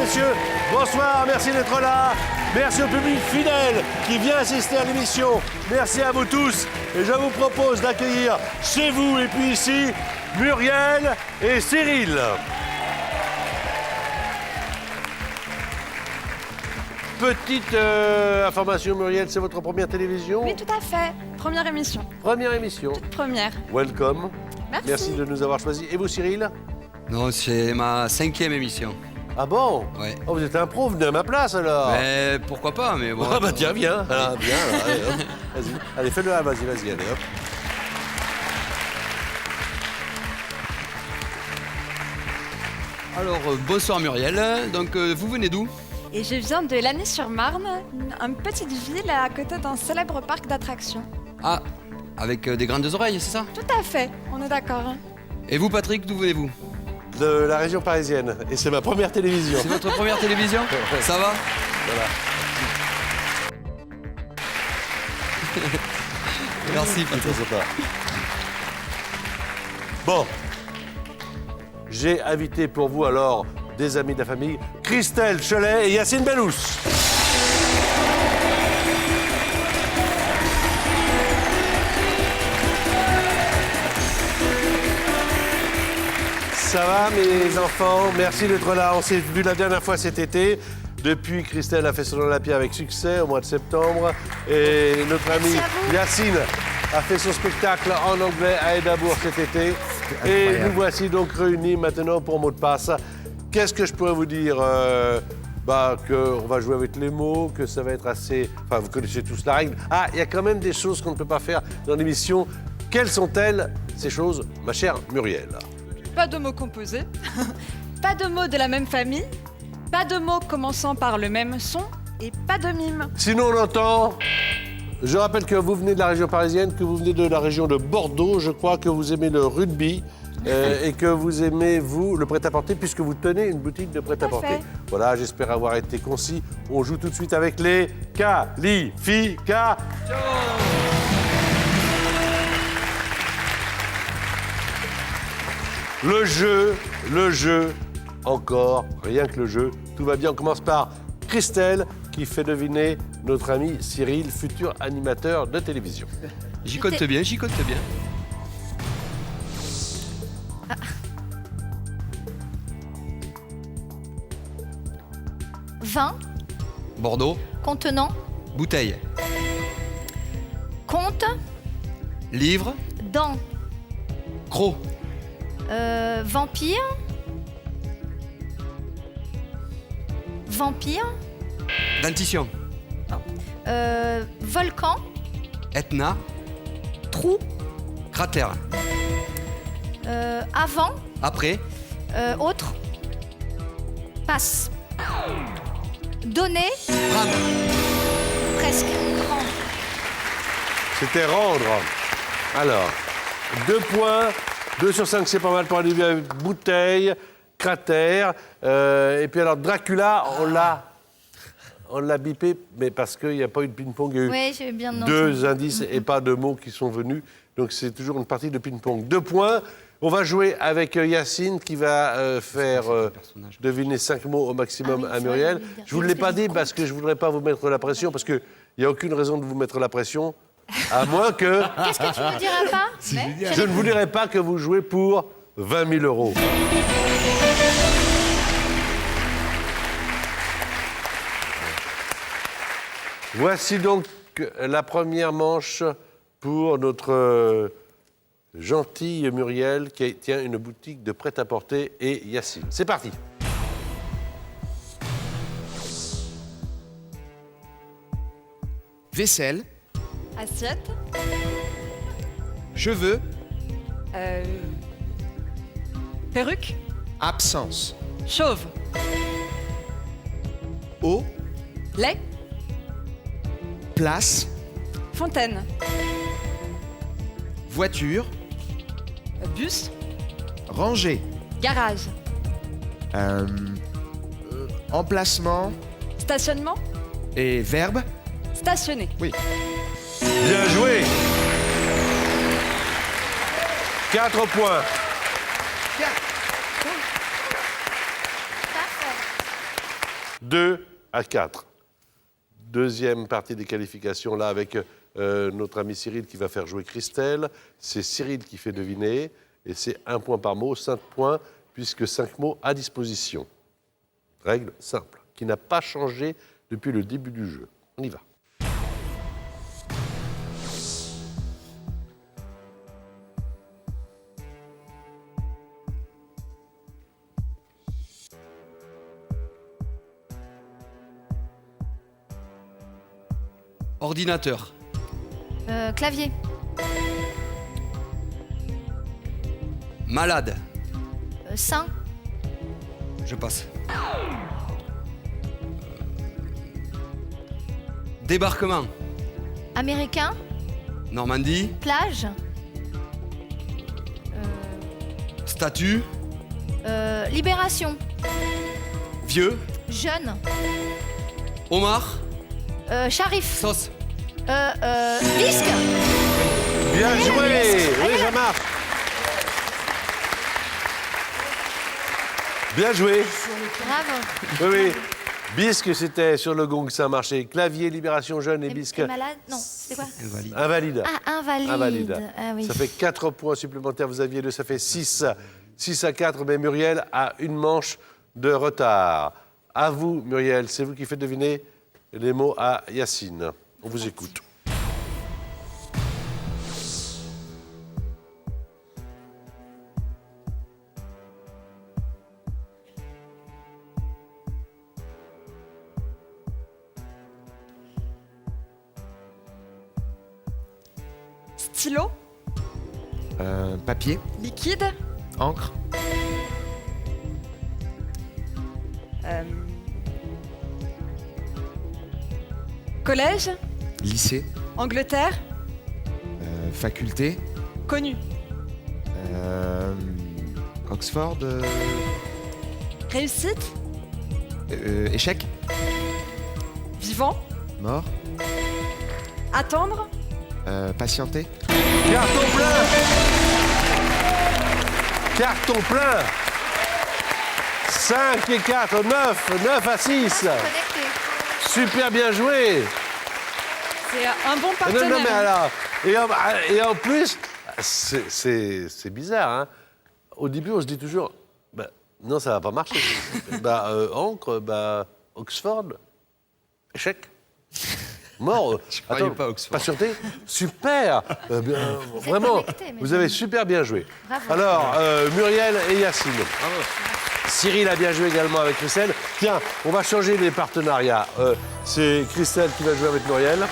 messieurs, bonsoir, merci d'être là. Merci au public fidèle qui vient assister à l'émission. Merci à vous tous. Et je vous propose d'accueillir chez vous et puis ici, Muriel et Cyril. Petite information, Muriel, c'est votre première télévision? Oui, tout à fait. Première émission. Première émission. Toute première. Welcome. Merci. Merci de nous avoir choisis. Et vous, Cyril? Non, c'est ma 5e émission. Ah bon? Ouais. Oh, vous êtes un pro, venez à ma place alors. Mais pourquoi pas, mais bon. Ah bah tiens, viens. Ah, viens, alors, allez, hop. Vas-y. Allez, fais-le, vas-y, allez, hop. Alors, bonsoir Muriel. Donc, vous venez d'où? Et je viens de Lagny-sur-Marne, une petite ville à côté d'un célèbre parc d'attractions. Ah, avec des grandes oreilles, c'est ça? Tout à fait, on est d'accord. Hein. Et vous, Patrick, d'où venez-vous? De la région parisienne. Et c'est ma première télévision. C'est votre première télévision? Ça va? Voilà. Merci, Patrick. C'est sympa. Bon. J'ai invité pour vous alors des amis de la famille, Christelle Cholet et Yacine Bellous. Ça va mes enfants? Merci d'être là. On s'est vu la dernière fois cet été. Depuis, Christelle a fait son Olympia avec succès au mois de septembre. Et notre ami Yacine a fait son spectacle en anglais à Édimbourg cet été. Et nous voici donc réunis maintenant pour mot de passe. Qu'est-ce que je pourrais vous dire? Qu'on va jouer avec les mots, que ça va être assez... Enfin, vous connaissez tous la règle. Ah, il y a quand même des choses qu'on ne peut pas faire dans l'émission. Quelles sont-elles, ces choses, ma chère Muriel? Pas de mots composés, pas de mots de la même famille, pas de mots commençant par le même son et pas de mime. Sinon, on entend... Je rappelle que vous venez de la région parisienne, que vous venez de la région de Bordeaux. Je crois que vous aimez le rugby et que vous aimez, vous, le prêt-à-porter, puisque vous tenez une boutique de prêt-à-porter. Voilà, j'espère avoir été concis. On joue tout de suite avec les qualifications. Le jeu, encore, rien que le jeu. Tout va bien, on commence par Christelle, qui fait deviner notre ami Cyril, futur animateur de télévision. J'y compte bien, j'y compte bien. Ah. 20, Bordeaux, contenant, bouteille, compte, livre, dents, croc, vampire, vampire, dentition, volcan, Etna, trou, cratère, avant, après, autre, passe, donner, rame, presque, rendre. C'était rendre. Alors, 2 points, 2 sur 5, c'est pas mal pour arriver avec bouteille, cratère. Et puis alors, Dracula, on l'a bipé, mais parce qu'il n'y a pas eu de ping-pong, il y a eu Oui, j'ai bien entendu. 2 indices et pas de mots qui sont venus. Donc c'est toujours une partie de ping-pong. 2 points. On va jouer avec Yacine qui va faire deviner 5 mots au maximum à Muriel. Je ne vous l'ai pas dit parce que je ne voudrais pas vous mettre la pression, parce qu'il n'y a aucune raison de vous mettre la pression, à moins que... Qu'est-ce que tu ne diras pas? Je ne vous dirai pas que vous jouez pour 20 000 €. Voici donc la première manche pour notre gentille Muriel qui tient une boutique de prêt-à-porter et Yacine. C'est parti. Vaisselle, Assiette, cheveux, perruque, absence, chauve, eau, lait, place, fontaine, voiture, bus, rangée, garage, emplacement stationnement, et verbe. stationner. Oui. Bien joué. 4 points. 2 à 4. Deuxième partie des qualifications, là, avec notre ami Cyril qui va faire jouer Christelle. C'est Cyril qui fait deviner. Et c'est 1 point par mot, 5 points, puisque 5 mots à disposition. Règle simple, qui n'a pas changé depuis le début du jeu. On y va. Ordinateur. Clavier. Malade. Sein. Je passe. Débarquement. Américain. Normandie. Plage. Statue. Libération. Vieux. Jeune. Homard. Sharif. Sauce. Disque. Bien joué. Oui, Jean-Marc. Bien joué. Bravo. Oui, oui. Bisque, c'était sur le gong, ça a marché. Clavier, Libération Jeune et Bisque. Et malade. Non, c'est quoi? Invalide. Invalide. Ah, invalide. Invalide. Ah oui. Ça fait 4 points supplémentaires, vous aviez 2, ça fait 6. 6 à 4, mais Muriel a une manche de retard. À vous, Muriel, c'est vous qui faites deviner les mots à Yacine. On vous écoute. Stylo. Papier. Liquide. Encre. Collège. Lycée. Angleterre. Faculté. Connu. Oxford. Réussite. Échec. Vivant. Mort. Attendre. Patienter. Carton plein. Carton plein. 5 et 4, 9 à 6. Connecté. Super bien joué. C'est un bon Non, partenaire. non, mais alors, et en plus, c'est bizarre, hein. Au début, on se dit toujours, bah, non, ça va pas marcher. Encre, Oxford, échec. Mort. Je croyais pas Oxford. Patienté. Super. Vraiment, connectés, mais vous avez super bien joué. Bravo. Alors, Muriel et Yacine. Cyril a bien joué également avec Christelle. Tiens, on va changer les partenariats. C'est Christelle qui va jouer avec Muriel.